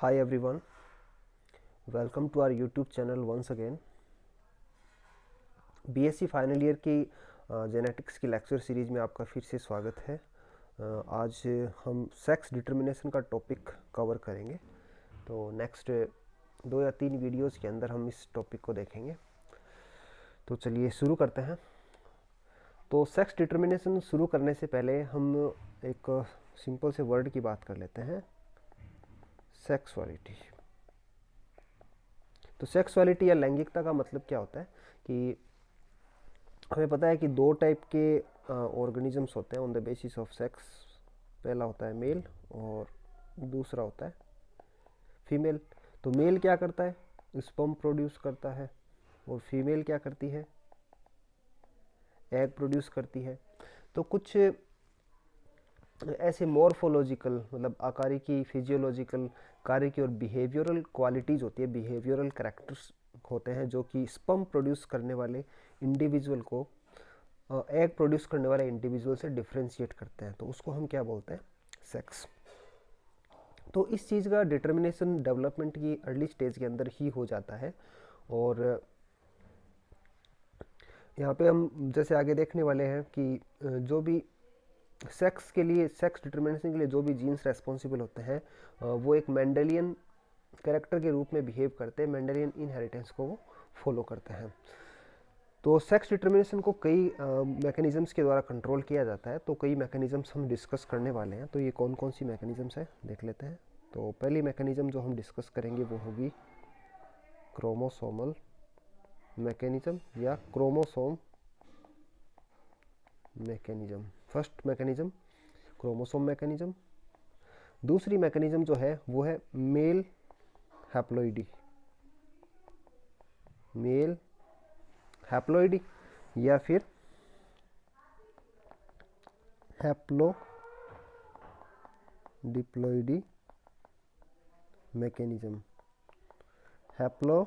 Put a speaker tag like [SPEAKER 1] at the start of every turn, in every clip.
[SPEAKER 1] Hi everyone, welcome to our YouTube channel once again. BSc final year की genetics की lecture series में आपका फिर से स्वागत है। आज हम सेक्स डिटर्मिनेशन का टॉपिक कवर करेंगे। तो नेक्स्ट 2 या 3 वीडियोस के अंदर हम इस टॉपिक को देखेंगे। तो चलिए शुरू करते हैं। तो सेक्स डिटर्मिनेशन शुरू करने से पहले हम एक सिंपल से वर्ड की बात कर लेते हैं, सेक्सुअलिटी। तो सेक्सुअलिटी या लैंगिकता का मतलब क्या होता है कि हमें पता है कि 2 टाइप के ऑर्गेनिजम्स होते हैं on the basis of sex. पहला होता है मेल और दूसरा होता है फीमेल। तो मेल क्या करता है, स्पर्म प्रोड्यूस करता है, और फीमेल क्या करती है, एग प्रोड्यूस करती है। तो कुछ ऐसे मॉर्फोलॉजिकल मतलब आकारिकी की, फिजियोलॉजिकल कार्य की और बिहेवियरल क्वालिटीज़ होती है, बिहेवियरल कैरेक्टर्स होते हैं जो कि स्पर्म प्रोड्यूस करने वाले इंडिविजुअल को एग प्रोड्यूस करने वाले इंडिविजुअल से डिफ्रेंशिएट करते हैं। तो उसको हम क्या बोलते हैं, सेक्स। तो इस चीज़ का डिटर्मिनेशन डेवलपमेंट की अर्ली स्टेज के अंदर ही हो जाता है। और यहाँ पे हम जैसे आगे देखने वाले हैं कि जो भी सेक्स के लिए, सेक्स डिटर्मिनेशन के लिए जो भी जीन्स रेस्पॉन्सिबल होते हैं वो एक मेंडेलियन कैरेक्टर के रूप में बिहेव करते हैं, मेंडेलियन इनहेरिटेंस को वो फॉलो करते हैं। तो सेक्स डिटर्मिनेशन को कई मैकेनिज़म्स के द्वारा कंट्रोल किया जाता है। तो कई मैकेनिज़म्स हम डिस्कस करने वाले हैं। तो ये कौन कौन सी मैकेनिज़म्स हैं देख लेते हैं। तो पहली मैकेनिज़्म जो हम डिस्कस करेंगे वो होगी क्रोमोसोमल मैकेनिज़्म या chromosome mechanism. First mechanism chromosome mechanism. दूसरी मैकेनिज़्म जो है वो है मेल हैप्लॉइडी, मेल हैप्लॉइडी या फिर haplo diploidy mechanism, haplo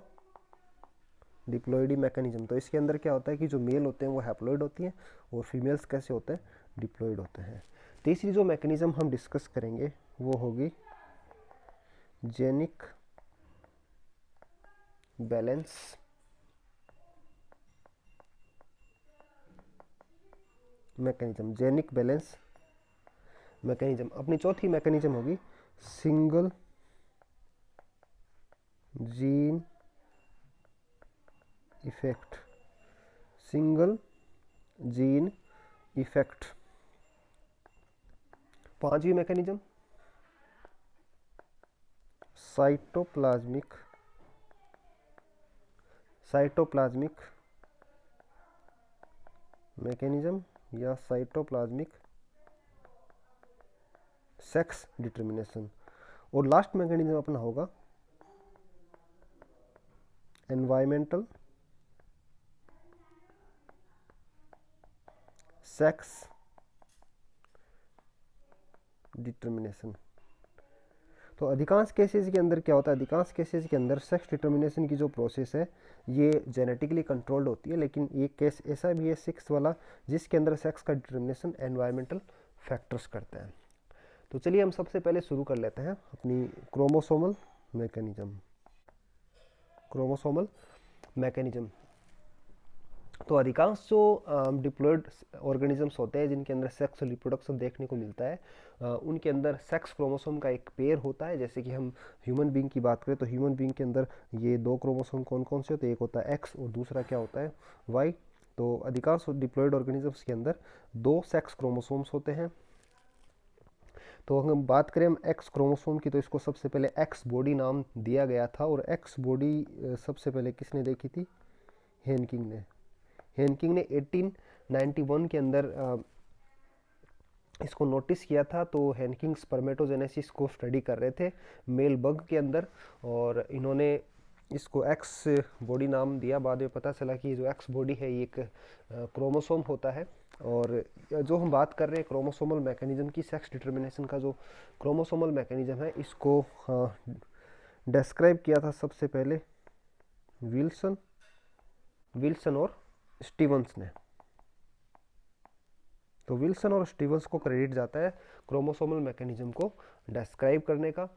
[SPEAKER 1] diploidy mechanism. तो इसके अंदर क्या होता है कि जो मेल होते हैं वो हैप्लॉइड होती हैं और फीमेल्स कैसे होते हैं, डिप्लॉइड होते हैं। तीसरी जो मैकेनिज्म हम डिस्कस करेंगे वो होगी genic balance mechanism, genic balance mechanism. अपनी चौथी मैकेनिज्म होगी single gene effect, single gene effect. पांचवी मैकेनिज्म साइटोप्लाज्मिक, साइटोप्लाज्मिक मैकेनिज्म या साइटोप्लाज्मिक सेक्स डिटर्मिनेशन। और लास्ट मैकेनिज्म अपना होगा एनवायरमेंटल सेक्स डिटर्मिनेशन। तो अधिकांश केसेस के अंदर क्या होता है, अधिकांश केसेस के अंदर सेक्स डिटर्मिनेशन की जो प्रोसेस है ये जेनेटिकली कंट्रोल्ड होती है, लेकिन ये केस ऐसा भी है 6 वाला जिसके अंदर सेक्स का डिटर्मिनेशन एनवायरमेंटल फैक्टर्स करते हैं। तो चलिए हम सबसे पहले शुरू कर लेते हैं अपनी क्रोमोसोमल मैकेनिज्म, क्रोमोसोमल मैकेनिज्म। तो अधिकांश जो डिप्लॉयड ऑर्गेनिजम्स होते हैं जिनके अंदर सेक्स और रिप्रोडक्शन देखने को मिलता है उनके अंदर सेक्स क्रोमोसोम का एक पेयर होता है। जैसे कि हम ह्यूमन बीइंग की बात करें तो ह्यूमन बीइंग के अंदर ये 2 क्रोमोसोम कौन कौन से होते हैं, एक होता है एक्स और दूसरा क्या होता है, वाई। तो अधिकांश डिप्लॉयड ऑर्गेनिजम्स के अंदर 2 सेक्स क्रोमोसोम्स होते हैं। तो अगर हम बात करें हम एक्स क्रोमोसोम की तो इसको सबसे पहले एक्स बॉडी नाम दिया गया था। और एक्स बॉडी सबसे पहले किसने देखी थी, हेनकिंग ने। हेनकिंग ने 1891 के अंदर इसको नोटिस किया था। तो हेनकिंग स्पर्मेटोजेनेसिस को स्टडी कर रहे थे मेल बग के अंदर और इन्होंने इसको एक्स बॉडी नाम दिया। बाद में पता चला कि जो एक्स बॉडी है ये एक क्रोमोसोम होता है। और जो हम बात कर रहे हैं क्रोमोसोमल मैकेनिज्म की, सेक्स डिटर्मिनेशन का जो क्रोमोसोमल मैकेनिज्म है इसको डिस्क्राइब किया था सबसे पहले विल्सन और स्टीवंस ने। तो विल्सन और स्टीवंस को क्रेडिट जाता है क्रोमोसोमल मैकेनिज्म को डिस्क्राइब करने का।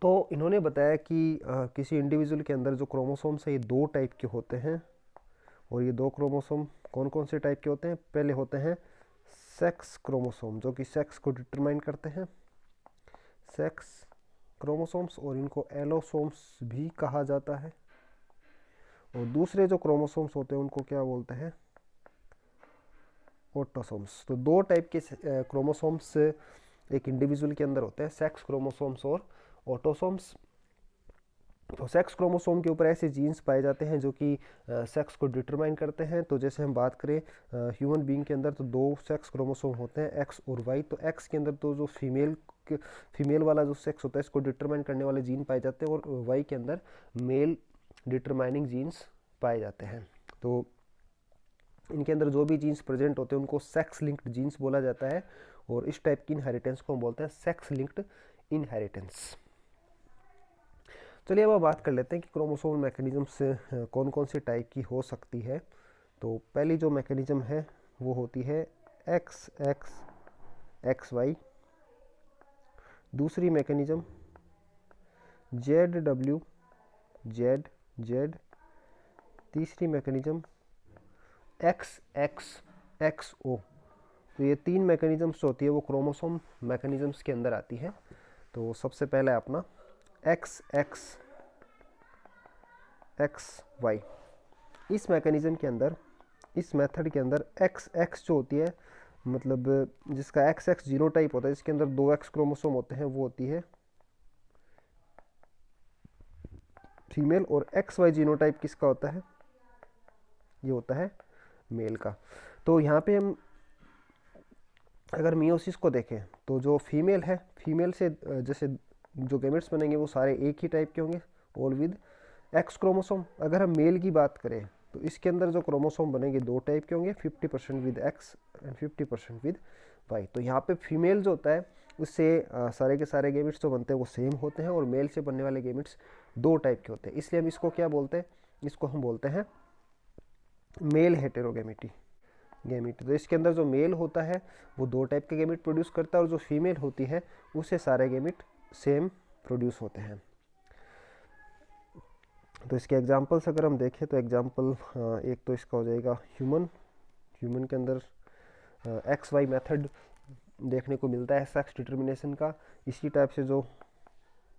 [SPEAKER 1] तो इन्होंने बताया कि किसी इंडिविजुअल के अंदर जो क्रोमोसोम्स है ये दो टाइप के होते हैं, और ये दो क्रोमोसोम कौन कौन से टाइप के होते हैं? पहले होते हैं सेक्स क्रोमोसोम, जो कि सेक्स को डिटरमाइन करते हैं, सेक्स क्रोमोसोम्स, और इनको एलोसोम्स भी कहा जाता है। और दूसरे जो क्रोमोसोम्स होते हैं उनको क्या बोलते हैं? ऑटोसोम्स। तो दो टाइप के क्रोमोसोम्स एक इंडिविजुअल के अंदर होते हैं, सेक्स क्रोमोसोम्स और ऑटोसोम्स। तो सेक्स क्रोमोसोम के ऊपर ऐसे जीन्स पाए जाते हैं जो कि सेक्स को डिटरमाइन करते हैं। तो जैसे हम बात करें ह्यूमन बीइंग के अंदर, तो दो सेक्स क्रोमोसोम होते हैं, एक्स और वाई। तो एक्स के अंदर तो जो फीमेल वाला जो सेक्स होता है इसको डिटरमाइन करने वाले जीन पाए जाते हैं, और वाई के अंदर मेल डिटरमाइनिंग जीन्स पाए जाते हैं। तो इनके अंदर जो भी जीन्स प्रेजेंट होते हैं उनको सेक्स लिंक्ड जीन्स बोला जाता है, और इस टाइप की इनहेरिटेंस को हम बोलते हैं सेक्स लिंक्ड इनहेरिटेंस। चलिए अब बात कर लेते हैं कि क्रोमोसोम मैकेनिज्म्स कौन कौन सी टाइप की हो सकती है। तो पहली जो मैकेनिज्म है वो होती है एक्स एक्स एक्स वाई। दूसरी mechanism Z W Z Z. तीसरी मैकेनिज्म एक्स एक्स एक्स ओ। तो ये तीन मैकेनिज्म्स होती है वो क्रोमोसोम मैकेनिज्म्स के अंदर आती है। तो सबसे पहला है अपना एक्स एक्स एक्स वाई। इस मैकेनिज्म के अंदर, इस मेथड के अंदर एक्स एक्स जो होती है, मतलब जिसका एक्स एक्स जीनोटाइप होता है, इसके अंदर दो एक्स क्रोमोसोम होते हैं, वो होती है फीमेल, और एक्स वाई जीनोटाइप किसका होता है? ये होता है मेल का। तो यहाँ पे हम अगर मियोसिस को देखें तो जो फीमेल है, फीमेल से जैसे जो गैमेट्स बनेंगे वो सारे एक ही टाइप के होंगे, ऑल विद एक्स क्रोमोसोम। अगर हम मेल की बात करें तो इसके अंदर जो क्रोमोसोम बनेंगे दो टाइप के होंगे, 50% with X and 50% with Y. तो यहाँ पे फीमेल जो होता है उससे सारे के सारे गैमेट्स जो बनते हैं वो सेम होते हैं, और मेल से बनने वाले गैमेट्स दो टाइप के होते हैं। इसलिए हम इसको क्या बोलते हैं? इसको हम बोलते हैं मेल हेटेरोगेमिटी गैमेट। तो इसके अंदर जो मेल होता है वो दो टाइप के गैमेट प्रोड्यूस करता है, और जो फीमेल होती है उससे सारे गैमेट सेम प्रोड्यूस होते हैं। तो इसके एग्जांपल्स अगर हम देखें तो एग्जांपल एक तो इसका हो जाएगा ह्यूमन। ह्यूमन के अंदर एक्स वाई मेथड देखने को मिलता है सेक्स डिटर्मिनेशन का। इसी टाइप से जो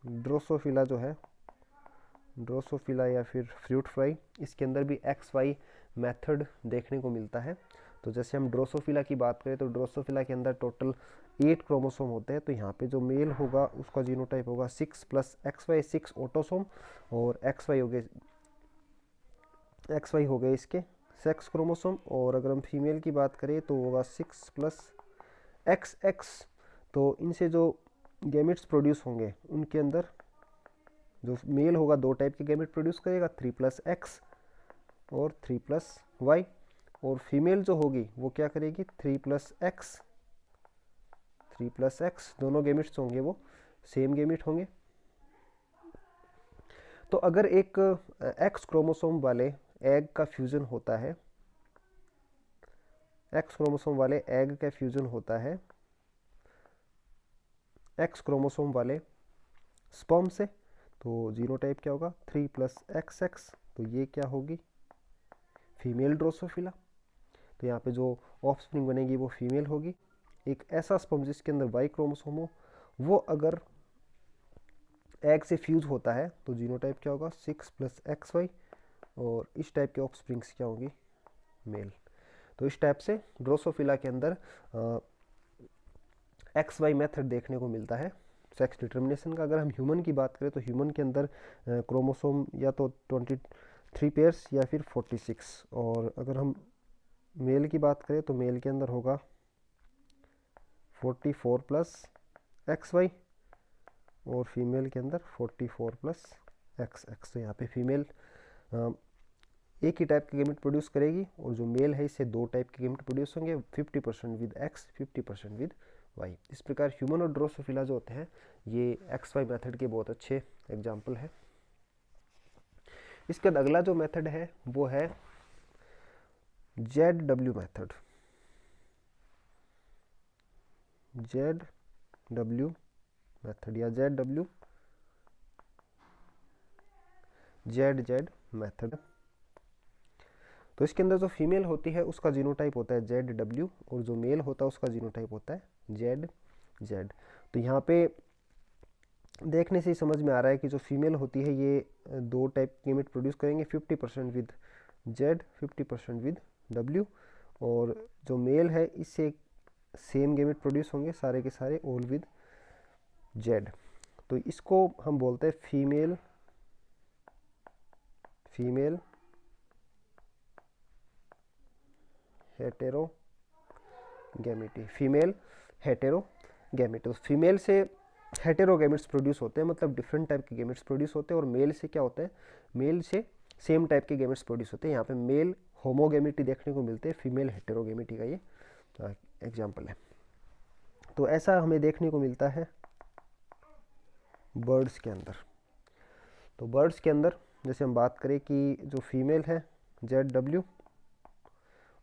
[SPEAKER 1] ड्रोसोफिला जो है, ड्रोसोफिला या फिर फ्रूट फ्लाई, इसके अंदर भी एक्स वाई मेथड देखने को मिलता है। तो जैसे हम ड्रोसोफिला की बात करें तो ड्रोसोफिला के अंदर टोटल 8 क्रोमोसोम होते हैं। तो यहाँ पे जो मेल होगा उसका जीनोटाइप होगा 6 प्लस एक्स वाई, 6 ऑटोसोम, और एक्स वाई हो गए इसके सेक्स क्रोमोसोम। और अगर हम फीमेल की बात करें तो होगा 6 प्लस एक्स एक्स। तो इनसे जो गैमेट्स प्रोड्यूस होंगे उनके अंदर जो मेल होगा दो टाइप के गैमेट प्रोड्यूस करेगा, 3 प्लस एक्स और 3 प्लस वाई। और फीमेल जो होगी वो क्या करेगी? 3 प्लस एक्स, 3 प्लस एक्स। दोनों गैमेट्स होंगे वो सेम गैमेट होंगे। तो अगर एक एक्स क्रोमोसोम वाले एग का फ्यूजन होता है, एक्स क्रोमोसोम वाले एग का फ्यूजन होता है एक्स क्रोमोसोम वाले स्पर्म से, तो जीनोटाइप क्या होगा? 3 प्लस एक्स एक्स। तो ये क्या होगी? Female Drosophila. तो यहाँ पे जो ऑफस्प्रिंग बनेगी वो फीमेल होगी। एक ऐसा स्पर्म जिसके अंदर वाई क्रोमोसोम हो, वो अगर एग से फ्यूज होता है तो जीनोटाइप क्या होगा? 6 प्लस एक्स वाई। और इस टाइप के ऑफस्प्रिंग्स क्या होंगी? मेल। तो इस टाइप से ड्रोसोफिला के अंदर एक्स वाई मेथड देखने को मिलता है सेक्स डिटर्मिनेशन का। अगर हम ह्यूमन की बात करें तो ह्यूमन के अंदर क्रोमोसोम या तो 23 पेयर्स या फिर 46। और अगर हम मेल की बात करें तो मेल के अंदर होगा 44 प्लस एक्स वाई, और फीमेल के अंदर 44 प्लस एक्स एक्स। तो यहाँ पे फीमेल एक ही टाइप के गैमेट प्रोड्यूस करेगी, और जो मेल है इससे दो टाइप के गैमेट प्रोड्यूस होंगे, 50% विद एक्स, 50% विद वाई। इस प्रकार ह्यूमन और ड्रोसोफिला जो होते हैं ये एक्स वाई मेथड के बहुत अच्छे एग्जाम्पल है। इसके बाद अगला जो मेथड है वो है Z W method. Z W method या जेड डब्ल्यू जेड मेथड। तो इसके अंदर जो फीमेल होती है उसका जीनोटाइप होता है ZW, और जो मेल होता है उसका जीनोटाइप होता है ZZ। तो यहाँ पे देखने से ही समझ में आ रहा है कि जो फीमेल होती है ये दो टाइप की गैमेट प्रोड्यूस करेंगे, 50% विद Z, 50% विद W, और जो मेल है इससे सेम गैमेट प्रोड्यूस होंगे सारे के सारे ऑल विद Z। तो इसको हम बोलते हैं फीमेल हेटेरोगैमेटी, फीमेल हेटेरोगैमेटी। तो फीमेल से हेटेरोगैमेट्स प्रोड्यूस होते हैं, मतलब डिफरेंट टाइप के गैमेट्स प्रोड्यूस होते हैं, और मेल से क्या होता है, मेल से सेम टाइप के गैमेट्स प्रोड्यूस होते हैं। यहाँ पे मेल होमोगैमेटी देखने को मिलते हैं, फीमेल हेटेरोगैमेटी का ये एग्जाम्पल है। तो ऐसा हमें देखने को मिलता है बर्ड्स के अंदर। तो बर्ड्स के अंदर जैसे हम बात करें कि जो फीमेल है ZW,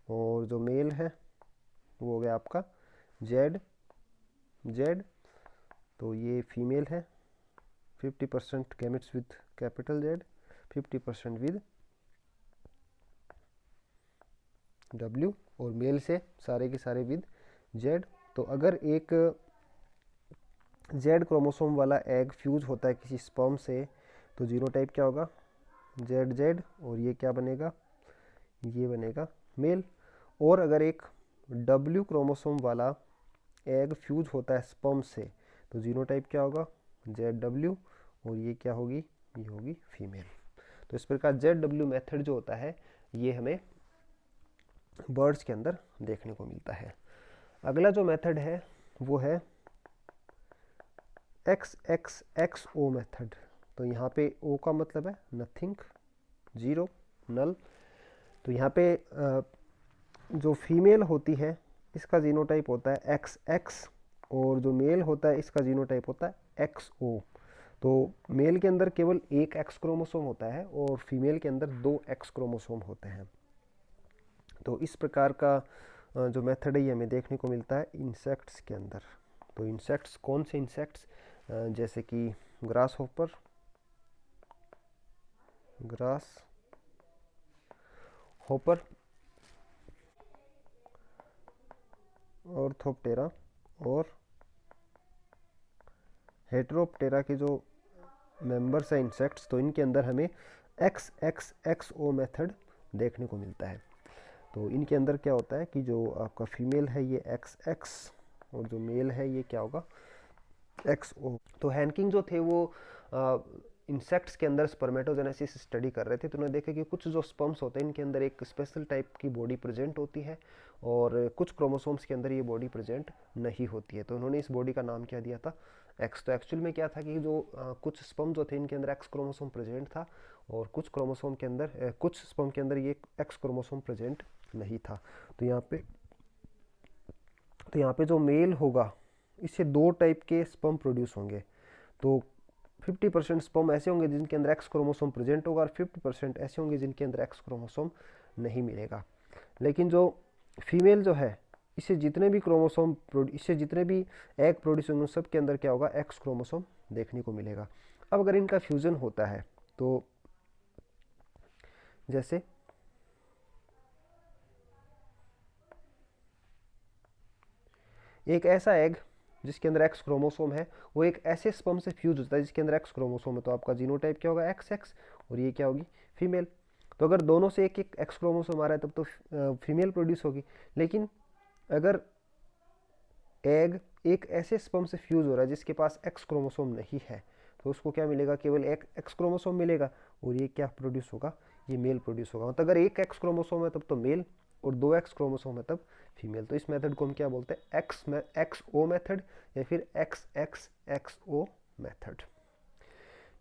[SPEAKER 1] और जो मेल है वो हो गया आपका ZZ। तो ये फीमेल है 50% gametes with capital Z, 50% with W, और मेल से सारे के सारे विद Z। तो अगर एक Z क्रोमोसोम वाला एग फ्यूज होता है किसी स्पर्म से, तो जीनोटाइप क्या होगा ZZ, और ये क्या बनेगा, ये बनेगा मेल। और अगर एक W क्रोमोसोम वाला एग फ्यूज होता है स्पर्म से, तो जीनोटाइप क्या होगा ZW, और ये क्या होगी, ये होगी फीमेल। तो इस प्रकार ZW मेथड जो होता है ये हमें बर्ड्स के अंदर देखने को मिलता है। अगला जो मेथड है वो है XXXO मेथड। तो यहाँ पे O का मतलब है नथिंग, जीरो, नल। तो यहाँ पे जो फीमेल होती है इसका जीनोटाइप होता है XX, और जो मेल होता है इसका जीनोटाइप होता है XO। तो मेल के अंदर केवल एक X क्रोमोसोम होता है और फीमेल के अंदर दो X क्रोमोसोम होते हैं। तो इस प्रकार का जो मेथड है ये हमें देखने को मिलता है इंसेक्ट्स के अंदर। तो इंसेक्ट्स, कौन से इंसेक्ट्स, जैसे कि ग्रास होपर, ऑर्थोप्टेरा और हेटेरोप्टेरा के जो मेंबर्स हैं इंसेक्ट्स, तो इनके अंदर हमें XXXO मेथड देखने को मिलता है। तो इनके अंदर क्या होता है कि जो आपका फीमेल है ये XX, और जो मेल है ये क्या होगा XO। तो हैंकिंग जो थे वो इंसेक्ट्स के अंदर स्पर्मेटोजेनेसिस स्टडी कर रहे थे, तो उन्होंने देखा कि कुछ जो स्पर्म्स होते हैं इनके अंदर एक स्पेशल टाइप की बॉडी प्रेजेंट होती है, और कुछ क्रोमोसोम्स के अंदर ये बॉडी प्रेजेंट नहीं होती है। तो उन्होंने इस बॉडी का नाम क्या दिया था, X। तो एक्चुअल में क्या था कि जो कुछ स्पर्म जो थे इनके अंदर X क्रोमोसोम प्रेजेंट था, और कुछ क्रोमोसोम के अंदर कुछ स्पर्म के अंदर ये X क्रोमोसोम प्रेजेंट नहीं था। तो यहाँ पे जो मेल होगा इससे दो टाइप के स्पर्म प्रोड्यूस होंगे। तो 50% स्पर्म ऐसे होंगे जिनके अंदर X क्रोमोसोम प्रेजेंट होगा, और 50% ऐसे होंगे जिनके अंदर X क्रोमोसोम नहीं मिलेगा। लेकिन जो फीमेल जो है इससे जितने भी एग प्रोड्यूस होंगे सब के अंदर क्या होगा, X क्रोमोसोम देखने को मिलेगा। अब अगर इनका फ्यूजन होता है, तो जैसे एक ऐसा एग जिसके अंदर X क्रोमोसोम है वो एक ऐसे स्पर्म से फ्यूज होता है जिसके अंदर X क्रोमोसोम है, तो आपका जीनोटाइप क्या होगा XX, और ये क्या होगी फीमेल। तो अगर दोनों से एक एक X क्रोमोसोम आ रहा है तब तो फीमेल प्रोड्यूस होगी। लेकिन अगर एग एक ऐसे स्पर्म से फ्यूज हो रहा है जिसके पास X क्रोमोसोम नहीं है, तो उसको क्या मिलेगा, केवल एक X क्रोमोसोम मिलेगा, और ये क्या प्रोड्यूस होगा, ये मेल प्रोड्यूस होगा। मतलब अगर एक X क्रोमोसोम है तब तो मेल, और दो X क्रोमोसोम है तब फीमेल। तो इस मेथड को हम क्या बोलते हैं, XO मेथड या फिर XXXO मेथड।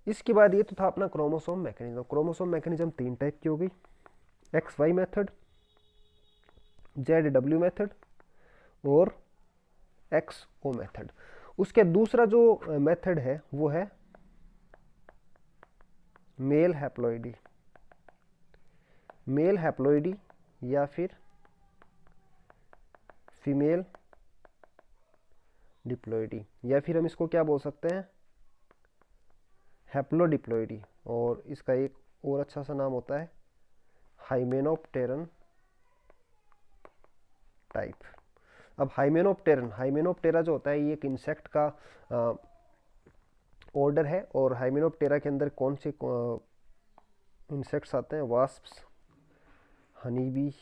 [SPEAKER 1] इसके बाद ये तो था अपना क्रोमोसोम मैकेनिज्म। क्रोमोसोम मैकेनिज्म तीन टाइप की हो गई, XY मेथड, ZW मेथड और XO मेथड। उसके दूसरा जो मेथड है वो है मेल हैप्लॉइडी या फिर फीमेल डिप्लॉइडी, या फिर हम इसको क्या बोल सकते हैं, हैप्लोडिप्लॉइडी। और इसका एक और अच्छा सा नाम होता है हाइमेनोप्टेरन टाइप। अब हाइमेनोप्टेरा जो होता है ये एक इंसेक्ट का ऑर्डर है, और हाइमेनोप्टेरा के अंदर कौन से इंसेक्ट्स आते हैं? वास्प्स, हनी बी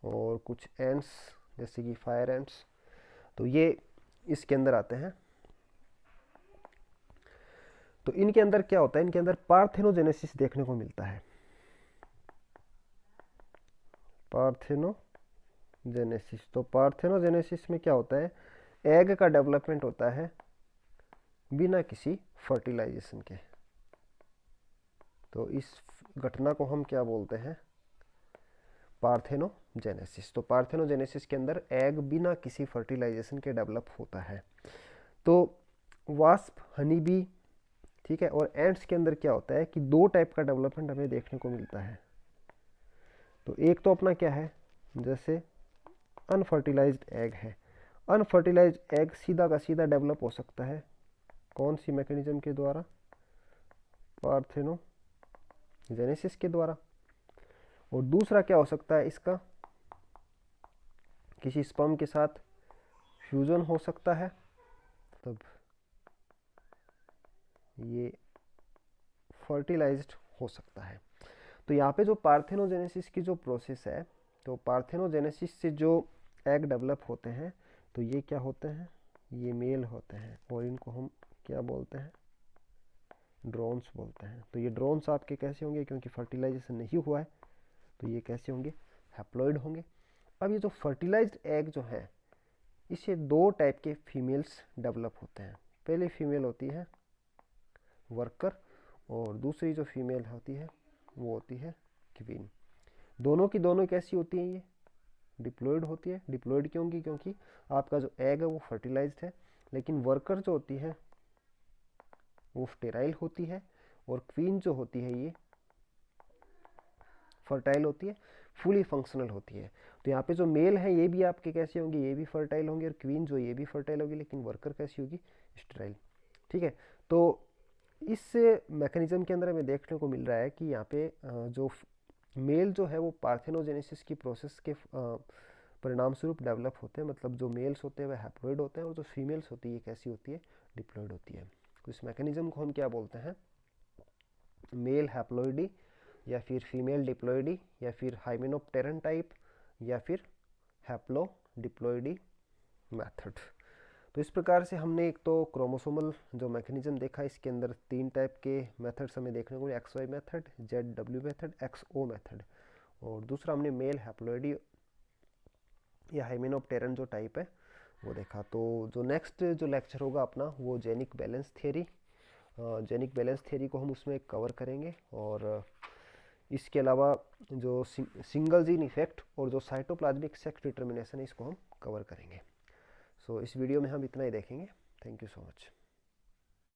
[SPEAKER 1] और कुछ एंट्स जैसे कि फायर एंट्स, तो ये इसके अंदर आते हैं। तो इनके अंदर क्या होता है? इनके अंदर पार्थेनोजेनेसिस देखने को मिलता है। पार्थेनोजेनेसिस, तो पार्थेनोजेनेसिस में क्या होता है? एग का डेवलपमेंट होता है बिना किसी फर्टिलाइजेशन के। तो इस घटना को हम क्या बोलते हैं? पार्थेनोजेनेसिस। तो पार्थेनोजेनेसिस के अंदर एग बिना किसी फर्टिलाइजेशन के डेवलप होता है। तो वास्प, हनी बी, ठीक है, और एंट्स के अंदर क्या होता है कि दो टाइप का डेवलपमेंट हमें देखने को मिलता है। तो एक तो अपना क्या है, जैसे अनफर्टिलाइज्ड एग है। अनफर्टिलाइज्ड एग सीधा का सीधा डेवलप हो सकता है कौन सी मैकेनिज्म के द्वारा? पार्थेनोजेनेसिस के द्वारा। और दूसरा क्या हो सकता है इसका? किसी स्पर्म के साथ फ्यूजन हो सकता है, तब ये फर्टिलाइज्ड हो सकता है। तो यहाँ पे जो पार्थेनोजेनेसिस की जो प्रोसेस है, तो पार्थेनोजेनेसिस से जो एग डेवलप होते हैं तो ये क्या होते हैं? ये मेल होते हैं, और इनको हम क्या बोलते हैं? ड्रोन्स बोलते हैं। तो ये ड्रोन्स आपके कैसे होंगे? क्योंकि फर्टिलाइजेशन नहीं हुआ है तो ये कैसे होंगे? हैप्लॉइड होंगे। अब ये जो फर्टिलाइज्ड एग जो है, इससे दो टाइप के फीमेल्स डेवलप होते हैं। पहली फीमेल होती है वर्कर, और दूसरी जो फीमेल होती है वो होती है क्वीन। दोनों की दोनों कैसी होती हैं? ये डिप्लॉयड होती है। डिप्लॉयड क्यों होंगी? क्योंकि आपका जो एग है वो फर्टिलाइज्ड है, लेकिन वर्कर जो होती है वो स्टेराइल होती है, और क्वीन जो होती है ये फर्टाइल होती है, फुली फंक्शनल होती है। तो यहाँ पे जो मेल है ये भी आपके कैसे होंगे? ये भी फर्टाइल होंगे, और क्वीन जो ये भी फर्टाइल होगी, लेकिन वर्कर कैसी होगी? स्टेराइल। ठीक है, तो इस मैकेनिज्म के अंदर हमें देखने को मिल रहा है कि यहाँ पे जो मेल जो है वो पार्थेनोजेनेसिस की प्रोसेस के परिणाम स्वरूप डेवलप होते हैं। मतलब जो मेल्स होते हैं वह हैप्लॉइड होते हैं, और जो फीमेल्स होती है कैसी होती है? डिप्लॉयड होती है। तो इस मैकेनिज्म को हम क्या बोलते हैं? मेल हैप्लॉइडी, या फिर फीमेल डिप्लॉइडी, या फिर हाइमेनोप्टेरन टाइप, या फिर हैप्लो डिप्लॉइडी मेथड। तो इस प्रकार से हमने एक तो क्रोमोसोमल जो मैकेनिज्म देखा, इसके अंदर तीन टाइप के मेथड्स हमें देखने को मिले, XY method, ZW method, XO method. और दूसरा हमने मेल हैप्लॉइडी या हाइमेनोप्टेरन जो टाइप है वो देखा। तो जो नेक्स्ट जो लेक्चर होगा अपना वो genic balance theory, genic balance theory को हम उसमें कवर करेंगे। और इसके अलावा जो सिंगल जीन इफेक्ट और जो साइटोप्लाज्मिक सेक्स डिटर्मिनेशन है इसको हम कवर करेंगे। सो इस वीडियो में हम इतना ही देखेंगे। Thank you so much.